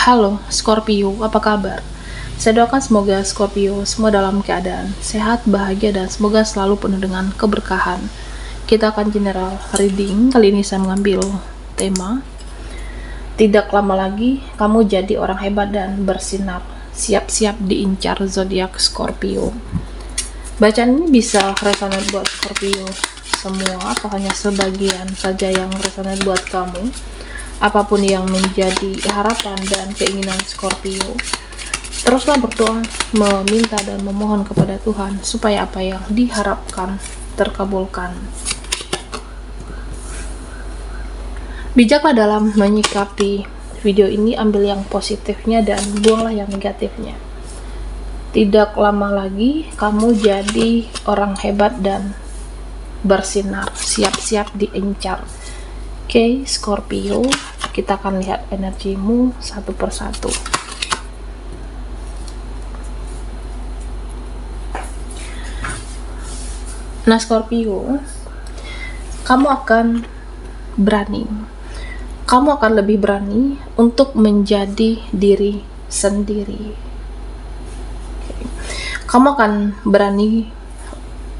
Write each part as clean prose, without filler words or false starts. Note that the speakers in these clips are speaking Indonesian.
Halo Scorpio, apa kabar? Saya doakan semoga Scorpio semua dalam keadaan sehat, bahagia, dan semoga selalu penuh dengan keberkahan. Kita akan general reading. Kali ini saya mengambil tema tidak lama lagi kamu jadi orang hebat dan bersinar. Siap-siap diincar zodiak Scorpio. Bacaan ini bisa resonate buat Scorpio semua atau hanya sebagian saja yang resonate buat kamu. Apapun yang menjadi harapan dan keinginan Scorpio, teruslah berdoa, meminta dan memohon kepada Tuhan supaya apa yang diharapkan terkabulkan. Bijaklah dalam menyikapi video ini, ambil yang positifnya dan buanglah yang negatifnya. Tidak lama lagi kamu jadi orang hebat dan bersinar. Siap-siap diincar. Oke, Scorpio, kita akan lihat energimu satu persatu. Nah, Scorpio, kamu akan berani. Kamu akan lebih berani untuk menjadi diri sendiri. Kamu akan berani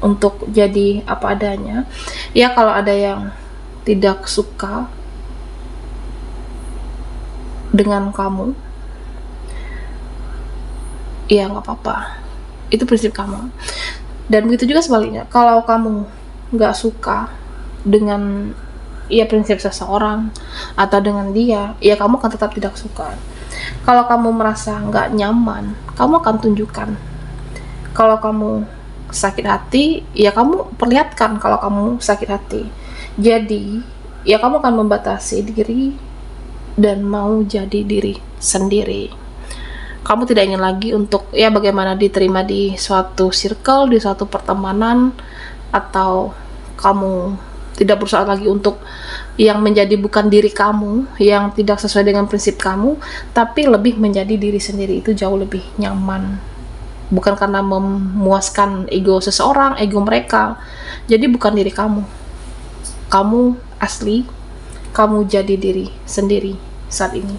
untuk jadi apa adanya. Ya, kalau ada yang tidak suka dengan kamu, ya nggak apa-apa, itu prinsip kamu. Dan begitu juga sebaliknya, kalau kamu nggak suka dengan prinsip seseorang atau dengan dia, ya kamu akan tetap tidak suka. Kalau kamu merasa nggak nyaman, kamu akan tunjukkan. Kalau kamu sakit hati, ya kamu perlihatkan kalau kamu sakit hati. Jadi, ya kamu akan membatasi diri dan mau jadi diri sendiri. Kamu tidak ingin lagi untuk bagaimana diterima di suatu circle, di suatu pertemanan, atau kamu tidak berusaha lagi untuk yang menjadi bukan diri kamu, yang tidak sesuai dengan prinsip kamu, tapi lebih menjadi diri sendiri. Itu jauh lebih nyaman. Bukan karena memuaskan ego seseorang, ego mereka. Jadi bukan diri kamu. Kamu asli, kamu jadi diri sendiri saat ini.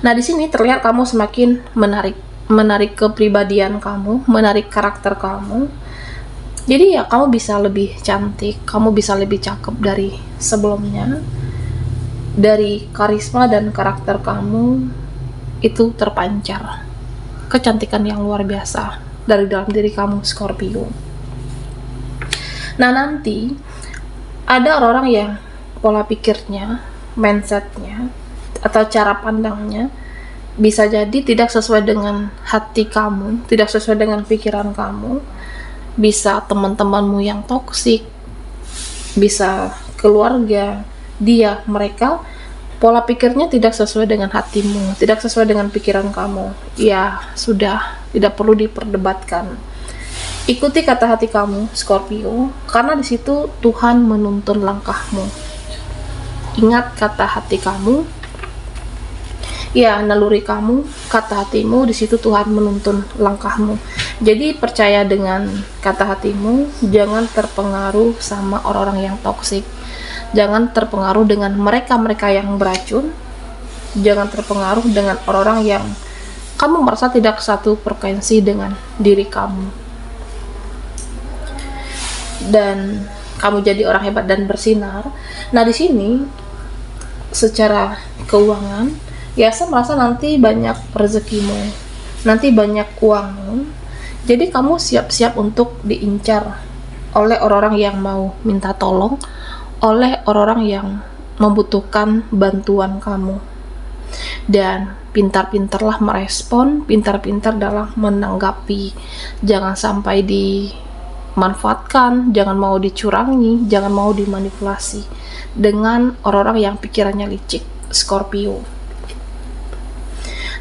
Nah, di sini terlihat kamu semakin menarik kepribadian kamu, menarik karakter kamu. Jadi ya kamu bisa lebih cantik, kamu bisa lebih cakep dari sebelumnya. Dari karisma dan karakter kamu itu terpancar kecantikan yang luar biasa dari dalam diri kamu, Scorpio. Nah, nanti ada orang-orang yang pola pikirnya, mindsetnya, atau cara pandangnya bisa jadi tidak sesuai dengan hati kamu, tidak sesuai dengan pikiran kamu. Bisa teman-temanmu yang toksik, bisa keluarga, mereka pola pikirnya tidak sesuai dengan hatimu, tidak sesuai dengan pikiran kamu. Ya sudah, tidak perlu diperdebatkan. Ikuti kata hati kamu, Scorpio, karena di situ Tuhan menuntun langkahmu. Ingat kata hati kamu, naluri kamu, kata hatimu, di situ Tuhan menuntun langkahmu. Jadi percaya dengan kata hatimu, jangan terpengaruh sama orang-orang yang toksik, jangan terpengaruh dengan mereka-mereka yang beracun, jangan terpengaruh dengan orang-orang yang kamu merasa tidak satu frekuensi dengan diri kamu. Dan kamu jadi orang hebat dan bersinar. Nah, di sini secara keuangan, saya merasa nanti banyak rezekimu, nanti banyak uangmu. Jadi kamu siap-siap untuk diincar oleh orang-orang yang mau minta tolong, oleh orang-orang yang membutuhkan bantuan kamu. Dan pintar-pintarlah merespon, pintar-pintar dalam menanggapi. Jangan sampai dimanfaatkan, jangan mau dicurangi, jangan mau dimanipulasi dengan orang-orang yang pikirannya licik, Scorpio.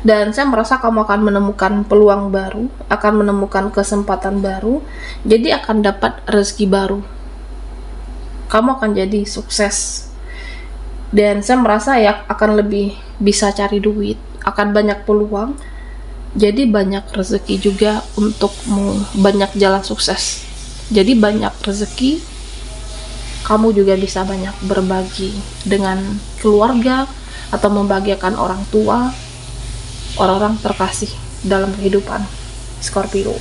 Dan saya merasa kamu akan menemukan peluang baru, akan menemukan kesempatan baru, jadi akan dapat rezeki baru. Kamu akan jadi sukses. Dan saya merasa akan lebih bisa cari duit, akan banyak peluang, jadi banyak rezeki juga untukmu, banyak jalan sukses. Jadi banyak rezeki, kamu juga bisa banyak berbagi dengan keluarga, atau membahagiakan orang tua, orang-orang terkasih dalam kehidupan Scorpio.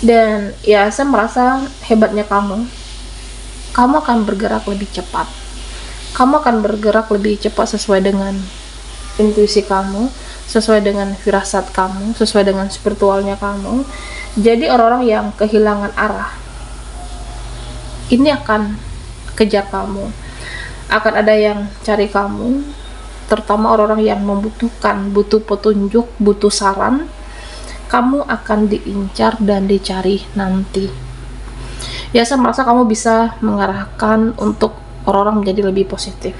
Dan ya, saya merasa hebatnya kamu akan bergerak lebih cepat. Kamu akan bergerak lebih cepat sesuai dengan intuisi kamu, sesuai dengan firasat kamu, sesuai dengan spiritualnya kamu. Jadi orang-orang yang kehilangan arah ini akan kejar kamu, akan ada yang cari kamu, terutama orang-orang yang butuh petunjuk, butuh saran. Kamu akan diincar dan dicari nanti. Ya, saya merasa kamu bisa mengarahkan untuk orang-orang menjadi lebih positif,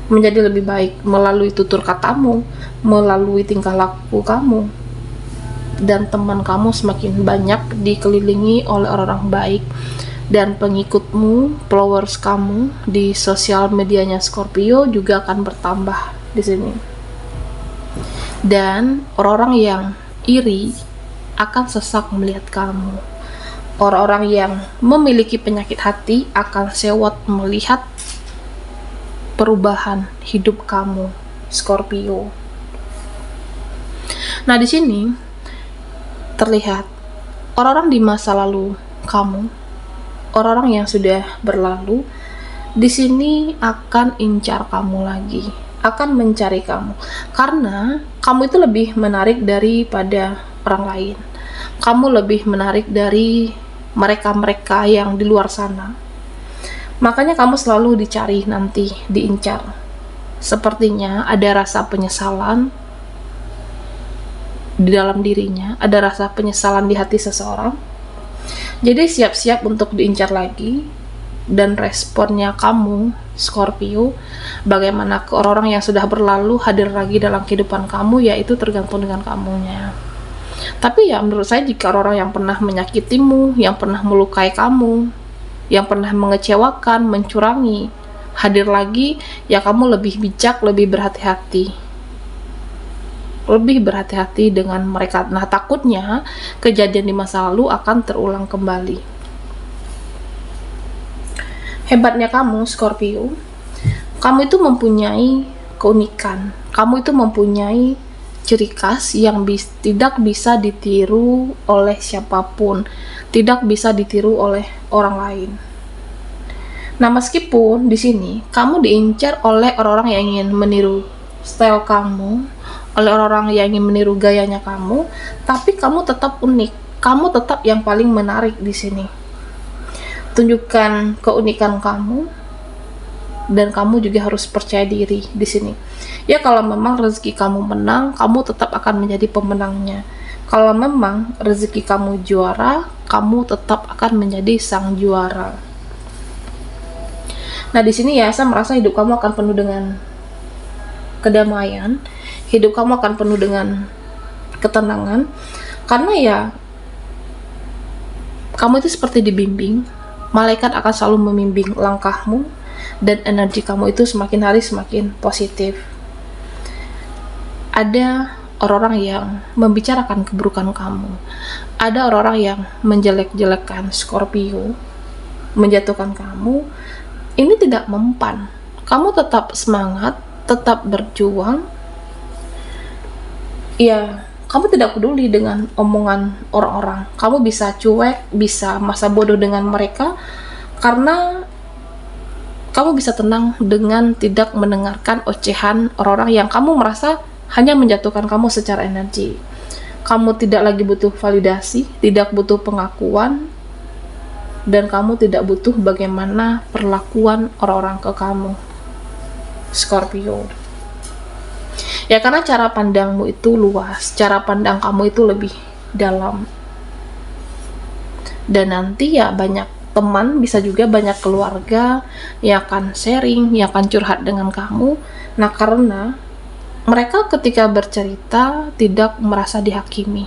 menjadi lebih baik melalui tutur katamu, melalui tingkah laku kamu, dan teman kamu semakin banyak dikelilingi oleh orang-orang baik, dan pengikutmu, followers kamu di sosial medianya Scorpio juga akan bertambah di sini. Dan orang-orang yang iri akan sesak melihat kamu. Orang-orang yang memiliki penyakit hati akan sewot melihat perubahan hidup kamu, Scorpio. Nah, di sini terlihat orang-orang di masa lalu kamu, orang-orang yang sudah berlalu, di sini akan incar kamu lagi, akan mencari kamu, karena kamu itu lebih menarik daripada orang lain. Kamu lebih menarik dari mereka-mereka yang di luar sana. Makanya kamu selalu dicari nanti, diincar. Sepertinya ada rasa penyesalan di dalam dirinya, ada rasa penyesalan di hati seseorang. Jadi siap-siap untuk diincar lagi. Dan responnya kamu, Scorpio, bagaimana ke orang-orang yang sudah berlalu hadir lagi dalam kehidupan kamu, yaitu tergantung dengan kamunya. Tapi ya, menurut saya, jika orang yang pernah menyakitimu, yang pernah melukai kamu, yang pernah mengecewakan, mencurangi, hadir lagi, ya kamu lebih bijak, lebih berhati-hati. Lebih berhati-hati dengan mereka. Nah, takutnya kejadian di masa lalu akan terulang kembali. Hebatnya kamu, Scorpio, kamu itu mempunyai keunikan. Kamu itu mempunyai ciri khas yang tidak bisa ditiru oleh siapapun, tidak bisa ditiru oleh orang lain. Nah, meskipun di sini kamu diincar oleh orang-orang yang ingin meniru style kamu, oleh orang-orang yang ingin meniru gayanya kamu, tapi kamu tetap unik. Kamu tetap yang paling menarik di sini. Tunjukkan keunikan kamu, dan kamu juga harus percaya diri di sini. Ya, kalau memang rezeki kamu menang, kamu tetap akan menjadi pemenangnya. Kalau memang rezeki kamu juara, kamu tetap akan menjadi sang juara. Nah, di sini ya, saya merasa hidup kamu akan penuh dengan kedamaian, hidup kamu akan penuh dengan ketenangan, karena ya, kamu itu seperti dibimbing. Malaikat akan selalu membimbing langkahmu, dan energi kamu itu semakin hari semakin positif. Ada orang-orang yang membicarakan keburukan kamu, ada orang-orang yang menjelek-jelekan Scorpio, menjatuhkan kamu. Ini tidak mempan. Kamu tetap semangat, tetap berjuang. Ya, kamu tidak peduli dengan omongan orang-orang. Kamu bisa cuek, bisa masa bodoh dengan mereka, karena kamu bisa tenang dengan tidak mendengarkan ocehan orang-orang yang kamu merasa hanya menjatuhkan kamu secara energi. Kamu tidak lagi butuh validasi, tidak butuh pengakuan, dan kamu tidak butuh bagaimana perlakuan orang-orang ke kamu, Scorpio. Ya, karena cara pandangmu itu luas, cara pandang kamu itu lebih dalam. Dan nanti ya, banyak teman, bisa juga banyak keluarga yang akan sharing, yang akan curhat dengan kamu. Nah, karena mereka ketika bercerita tidak merasa dihakimi,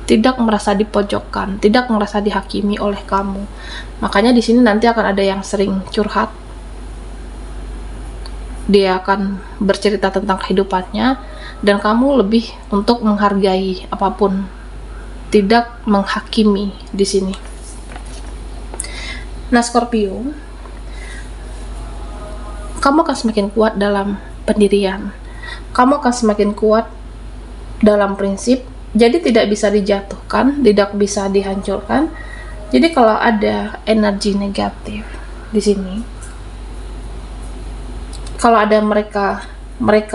tidak merasa dipojokkan, tidak merasa dihakimi oleh kamu. Makanya di sini nanti akan ada yang sering curhat. Dia akan bercerita tentang kehidupannya, dan kamu lebih untuk menghargai apapun, tidak menghakimi di sini. Nah, Scorpio, kamu akan semakin kuat dalam pendirian. Kamu akan semakin kuat dalam prinsip. Jadi tidak bisa dijatuhkan, tidak bisa dihancurkan. Jadi kalau ada energi negatif di sini, kalau ada mereka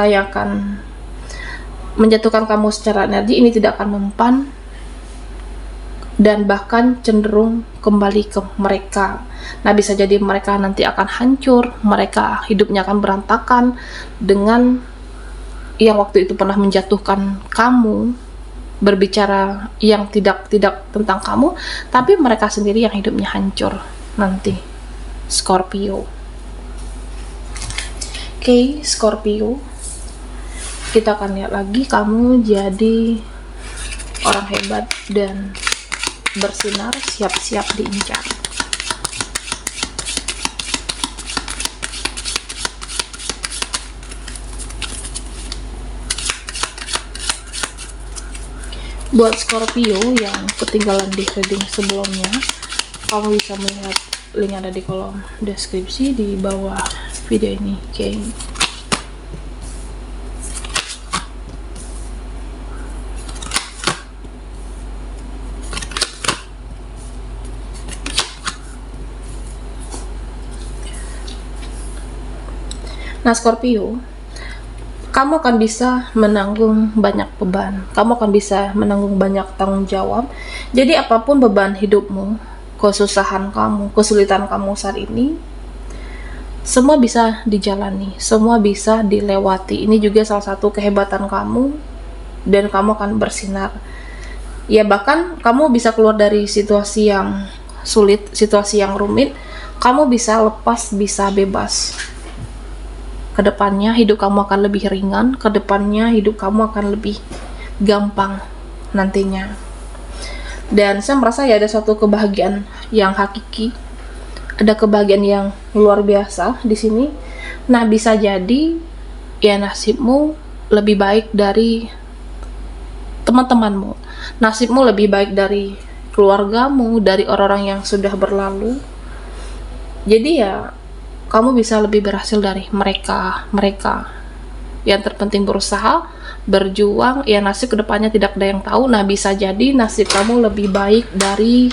yang akan menjatuhkan kamu secara energi, ini tidak akan mempan dan bahkan cenderung kembali ke mereka. Nah, bisa jadi mereka nanti akan hancur, mereka hidupnya akan berantakan dengan yang waktu itu pernah menjatuhkan kamu, berbicara yang tidak tentang kamu, tapi mereka sendiri yang hidupnya hancur nanti. Scorpio. Oke, Scorpio. Kita akan lihat lagi kamu jadi orang hebat dan bersinar, siap-siap diincar. Buat Scorpio yang ketinggalan di reading sebelumnya, kamu bisa melihat link ada di kolom deskripsi di bawah video ini. Oke. Nah, Scorpio, kamu akan bisa menanggung banyak beban, kamu akan bisa menanggung banyak tanggung jawab. Jadi apapun beban hidupmu, kesusahan kamu, kesulitan kamu saat ini, semua bisa dijalani, semua bisa dilewati. Ini juga salah satu kehebatan kamu, dan kamu akan bersinar. Ya, bahkan kamu bisa keluar dari situasi yang sulit, situasi yang rumit, kamu bisa lepas, bisa bebas. Kedepannya hidup kamu akan lebih ringan, kedepannya hidup kamu akan lebih gampang nantinya. Dan saya merasa ya ada suatu kebahagiaan yang hakiki, ada kebahagiaan yang luar biasa di sini. Nah, bisa jadi ya nasibmu lebih baik dari teman-temanmu, nasibmu lebih baik dari keluargamu, dari orang-orang yang sudah berlalu. Jadi ya kamu bisa lebih berhasil dari mereka. Yang terpenting berusaha, berjuang, ya nasib kedepannya tidak ada yang tahu. Nah, bisa jadi nasib kamu lebih baik dari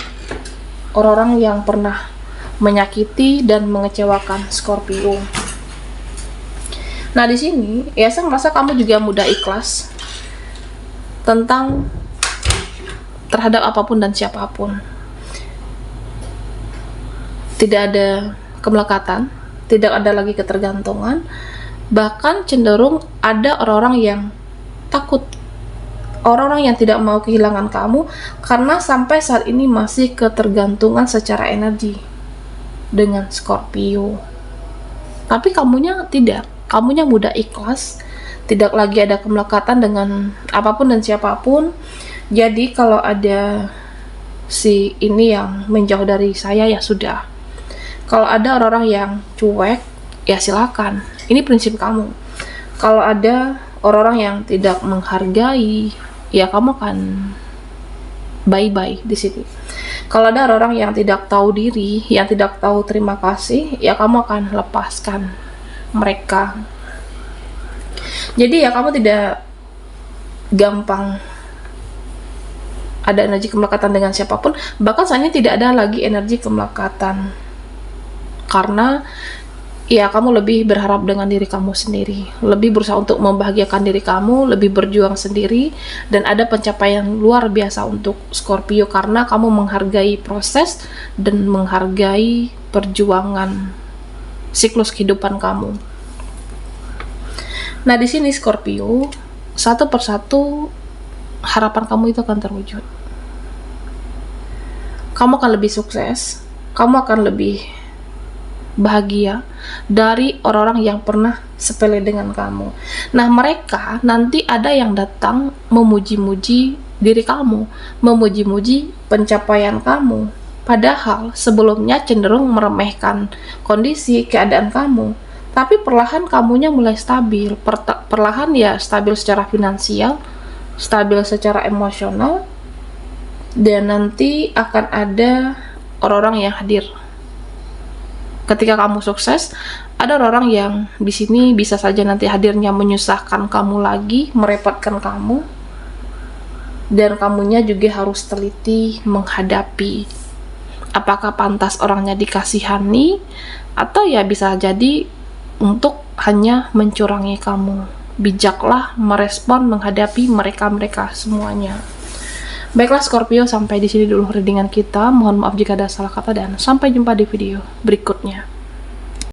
orang-orang yang pernah menyakiti dan mengecewakan Scorpio. Nah, di sini ya saya merasa kamu juga mudah ikhlas terhadap apapun dan siapapun. Tidak ada kemelekatan, tidak ada lagi ketergantungan, bahkan cenderung ada orang-orang yang takut, orang-orang yang tidak mau kehilangan kamu karena sampai saat ini masih ketergantungan secara energi dengan Scorpio. Tapi kamunya tidak, kamunya mudah ikhlas, tidak lagi ada kemelekatan dengan apapun dan siapapun. Jadi kalau ada si ini yang menjauh dari saya, ya sudah. Kalau ada orang-orang yang cuek, ya silakan. Ini prinsip kamu. Kalau ada orang-orang yang tidak menghargai, ya kamu akan bye-bye di sini. Kalau ada orang-orang yang tidak tahu diri, yang tidak tahu terima kasih, ya kamu akan lepaskan mereka. Jadi ya kamu tidak gampang ada energi kemelekatan dengan siapapun. Bahkan saat ini tidak ada lagi energi kemelekatan, karena ya kamu lebih berharap dengan diri kamu sendiri, lebih berusaha untuk membahagiakan diri kamu, lebih berjuang sendiri, dan ada pencapaian luar biasa untuk Scorpio karena kamu menghargai proses dan menghargai perjuangan siklus kehidupan kamu. Nah, di sini Scorpio, satu persatu harapan kamu itu akan terwujud. Kamu akan lebih sukses, kamu akan lebih bahagia dari orang-orang yang pernah sepele dengan kamu. Nah, mereka nanti ada yang datang memuji-muji diri kamu, memuji-muji pencapaian kamu, padahal sebelumnya cenderung meremehkan kondisi keadaan kamu. Tapi perlahan kamunya mulai stabil, perlahan ya stabil secara finansial, stabil secara emosional, dan nanti akan ada orang-orang yang hadir Ketika kamu sukses, ada orang yang di sini bisa saja nanti hadirnya menyusahkan kamu lagi, merepotkan kamu, dan kamunya juga harus teliti menghadapi apakah pantas orangnya dikasihani, atau ya bisa jadi untuk hanya mencurangi kamu. Bijaklah merespon menghadapi mereka-mereka semuanya. Baiklah Scorpio, sampai di sini dulu readingan kita. Mohon maaf jika ada salah kata dan sampai jumpa di video berikutnya.